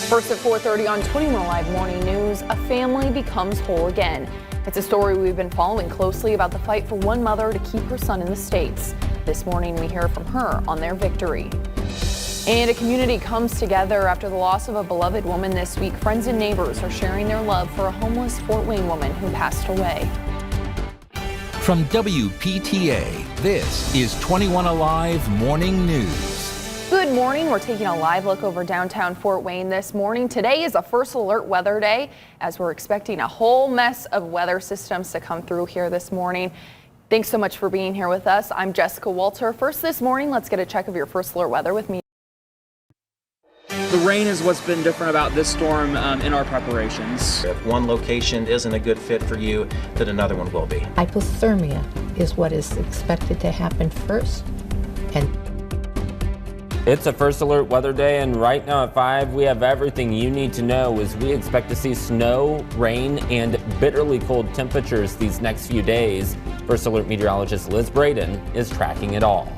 First at 4:30 on 21 Alive Morning News, a family becomes whole again. It's a story we've been following closely about the fight for one mother to keep her son in the States. This morning we hear from her on their victory. And a community comes together after the loss of a beloved woman this week. Friends and neighbors are sharing their love for a homeless Fort Wayne woman who passed away. From WPTA, this is 21 Alive Morning News. Good morning. We're taking a live look over downtown Fort Wayne this morning. Today is a first alert weather day as we're expecting a whole mess of weather systems to come through here this morning. Thanks so much for being here with us. I'm Jessica Walter. First this morning, let's get a check of your first alert weather with me. The rain is what's been different about this storm in our preparations. If one location isn't a good fit for you, then another one will be. Hypothermia is what is expected to happen first. And it's a first alert weather day, and right now at 5 we have everything you need to know as we expect to see snow, rain, and bitterly cold temperatures these next few days. First alert meteorologist Liz Braden is tracking it all.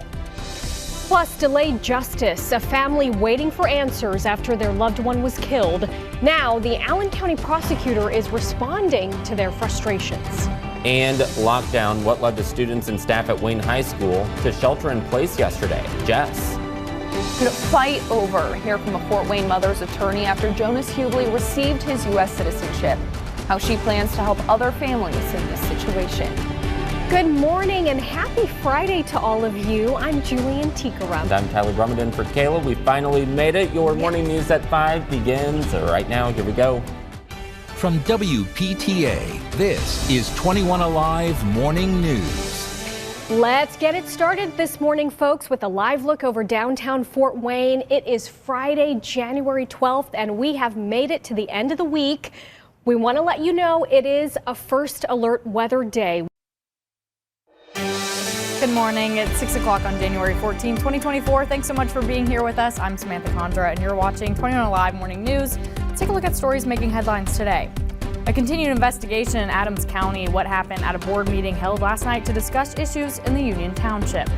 Plus, delayed justice, a family waiting for answers after their loved one was killed. Now, the Allen County prosecutor is responding to their frustrations. And lockdown, what led to students and staff at Wayne High School to shelter in place yesterday. Jess. Fight over. Hear from a Fort Wayne mother's attorney after Jonas Hughley received his U.S. citizenship. How she plans to help other families in this situation. Good morning and happy Friday to all of you. I'm Julian Tikaram. And I'm Tyler Brumenden for Kayla. We finally made it. Your morning news at 5 begins right now. Here we go. From WPTA, this is 21 Alive Morning News. Let's get it started this morning, folks, with a live look over downtown Fort Wayne. It is Friday, January 12th, and we have made it to the end of the week. We want to let you know it is a first alert weather day. Good morning. It's 6 o'clock on January 14, 2024. Thanks so much for being here with us. I'm Samantha Condra, and you're watching 21 Alive Morning News. Let's take a look at stories making headlines today. A continued investigation in Adams County, what happened at a board meeting held last night to discuss issues in the Union Township.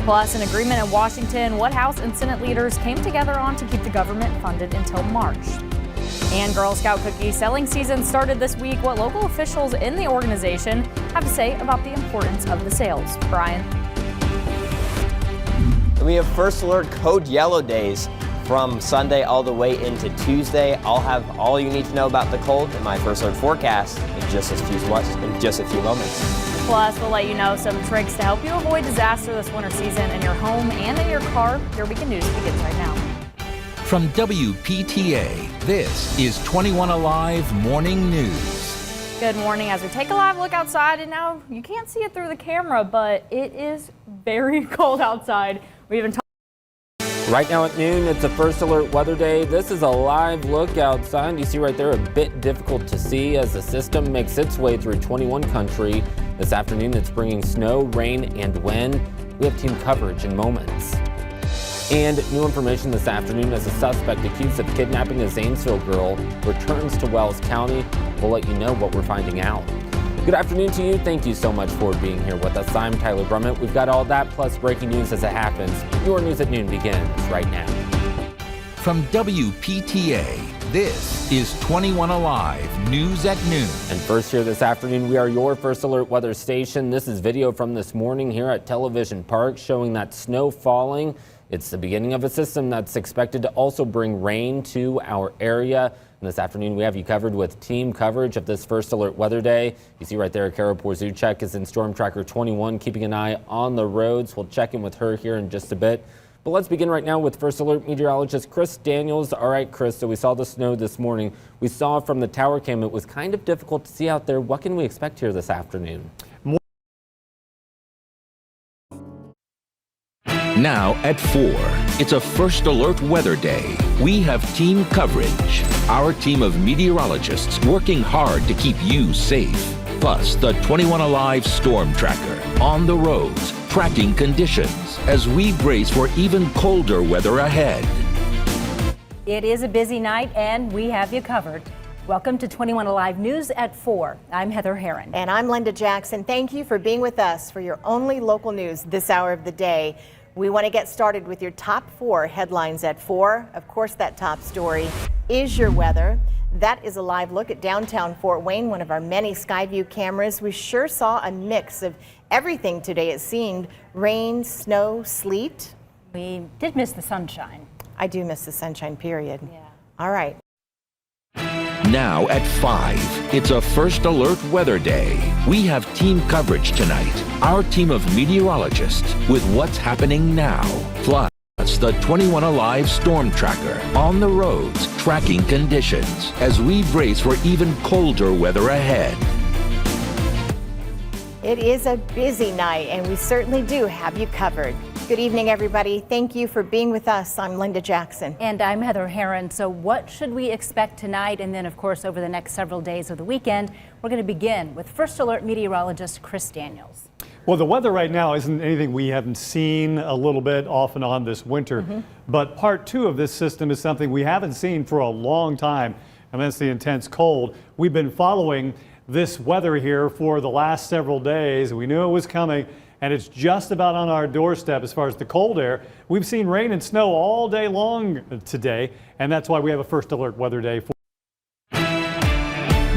Plus, an agreement in Washington, what House and Senate leaders came together on to keep the government funded until March. And Girl Scout cookie selling season started this week. What local officials in the organization have to say about the importance of the sales. Brian. We have first alert code yellow days from Sunday all the way into Tuesday. I'll have all you need to know about the cold in my first alert forecast in just a few moments. Plus, we'll let you know some tricks to help you avoid disaster this winter season in your home and in your car. Your weekend news begins right now. From WPTA, this is 21 Alive Morning News. Good morning. As we take a live look outside, and now you can't see it through the camera, but it is very cold outside. We even Right now at noon, it's a first alert weather day. This is a live look outside. You see right there, a bit difficult to see as the system makes its way through 21 country. This afternoon, it's bringing snow, rain, and wind. We have team coverage in moments. And new information this afternoon as a suspect accused of kidnapping a Zanesville girl returns to Wells County. We'll let you know what we're finding out. Good afternoon to you. Thank you so much for being here with us. I'm Tyler Brummett. We've got all that plus breaking news as it happens. Your news at noon begins right now. From WPTA, this is 21 Alive News at Noon. And first here this afternoon, we are your first alert weather station. This is video from this morning here at Television Park showing that snow falling. It's the beginning of a system that's expected to also bring rain to our area. And this afternoon, we have you covered with team coverage of this first alert weather day. You see right there, Kara Porzuchek is in Storm Tracker 21, keeping an eye on the roads. We'll check in with her here in just a bit. But let's begin right now with first alert meteorologist Chris Daniels. All right, Chris, so we saw the snow this morning. We saw from the tower cam, it was kind of difficult to see out there. What can we expect here this afternoon? Now at 4, it's a first alert weather day. We have team coverage. Our team of meteorologists working hard to keep you safe. Plus, the 21 Alive Storm Tracker on the roads, tracking conditions as we brace for even colder weather ahead. It is a busy night and we have you covered. Welcome to 21 Alive News at 4. I'm Heather Herron. And I'm Linda Jackson. Thank you for being with us for your only local news this hour of the day. We want to get started with your top 4 headlines at 4. Of course, that top story is your weather. That is a live look at downtown Fort Wayne, one of our many Skyview cameras. We sure saw a mix of everything today. It seemed rain, snow, sleet. We did miss the sunshine. I do miss the sunshine, period. Yeah. All right. Now at 5, it's a First Alert Weather Day. We have team coverage tonight. Our team of meteorologists with what's happening now. Plus, the 21 Alive Storm Tracker on the roads, tracking conditions as we brace for even colder weather ahead. It is a busy night, and we certainly do have you covered. Good evening, everybody. Thank you for being with us. I'm Linda Jackson. And I'm Heather Herron. So what should we expect tonight? And then, of course, over the next several days of the weekend, we're going to begin with First Alert meteorologist Chris Daniels. Well, the weather right now isn't anything we haven't seen a little bit off and on this winter. But part 2 of this system is something we haven't seen for a long time, and that's the intense cold. We've been following this weather here for the last several days. We knew it was coming, and it's just about on our doorstep as far as the cold air. We've seen rain and snow all day long today, and that's why we have a First Alert Weather Day.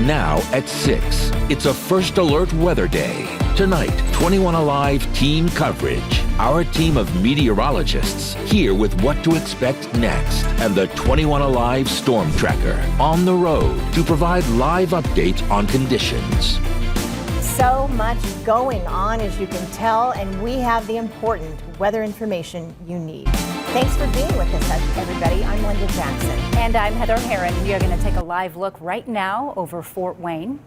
Now at 6, it's a First Alert Weather Day. Tonight, 21 Alive team coverage. Our team of meteorologists here with what to expect next. And the 21 Alive Storm Tracker on the road to provide live updates on conditions. So much going on, as you can tell, and we have the important weather information you need. Thanks for being with us, everybody. I'm Linda Jackson. And I'm Heather Herron. We are going to take a live look right now over Fort Wayne.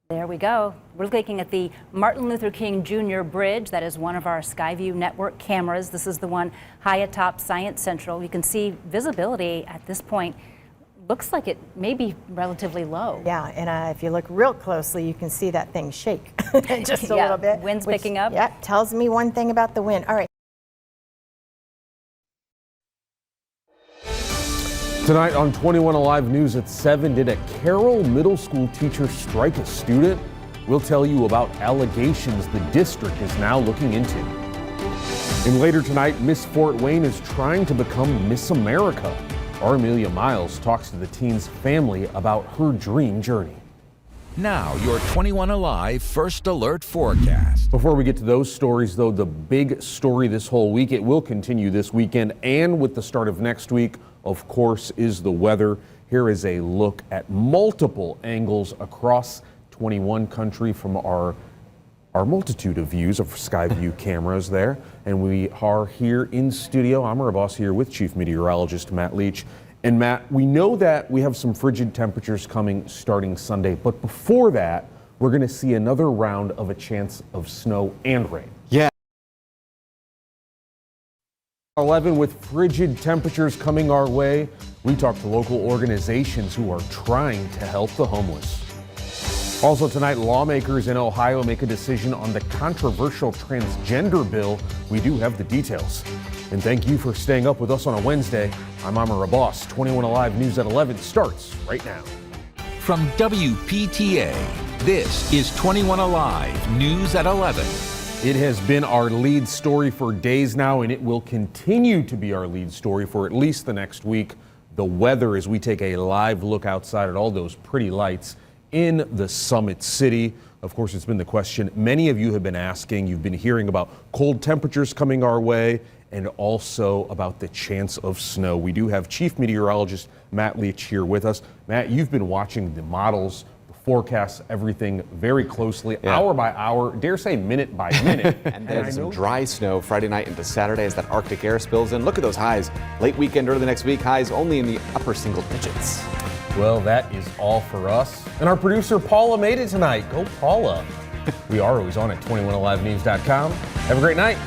There we go. We're looking at the Martin Luther King Jr. Bridge. That is one of our Skyview network cameras. This is the one high atop Science Central. You can see visibility at this point. Looks like it may be relatively low. Yeah, and if you look real closely, you can see that thing shake just a little bit. Wind's picking up. Yeah, tells me one thing about the wind. All right. Tonight on 21 Alive News at 7, did a Carroll Middle School teacher strike a student? We'll tell you about allegations the district is now looking into. And later tonight, Miss Fort Wayne is trying to become Miss America. Our Amelia Miles talks to the teen's family about her dream journey. Now, your 21 Alive First Alert forecast. Before we get to those stories, though, the big story this whole week, it will continue this weekend and with the start of next week, of course, is the weather. Here is a look at multiple angles across 21 country from our multitude of views of Skyview cameras there. And we are here in studio. I'm our boss here with Chief Meteorologist Matt Leach. And Matt, we know that we have some frigid temperatures coming starting Sunday, but before that, we're going to see another round of a chance of snow and rain. Yeah. 11 with frigid temperatures coming our way. We talk to local organizations who are trying to help the homeless. Also tonight, lawmakers in Ohio make a decision on the controversial transgender bill. We do have the details. And thank you for staying up with us on a Wednesday. I'm Amara Boss. 21 Alive News at 11 starts right now. From WPTA, this is 21 Alive News at 11. It has been our lead story for days now, and it will continue to be our lead story for at least the next week. The weather, as we take a live look outside at all those pretty lights in the Summit City. Of course, it's been the question many of you have been asking. You've been hearing about cold temperatures coming our way and also about the chance of snow. We do have Chief Meteorologist Matt Leach here with us. Matt, you've been watching the models, the forecasts, everything very closely, hour by hour, dare say minute by minute. And there's some dry snow Friday night into Saturday as that Arctic air spills in. Look at those highs. Late weekend, early next week, highs only in the upper single digits. Well, that is all for us. And our producer, Paula, made it tonight. Go, Paula. We are always on at 21alivenews.com. Have a great night.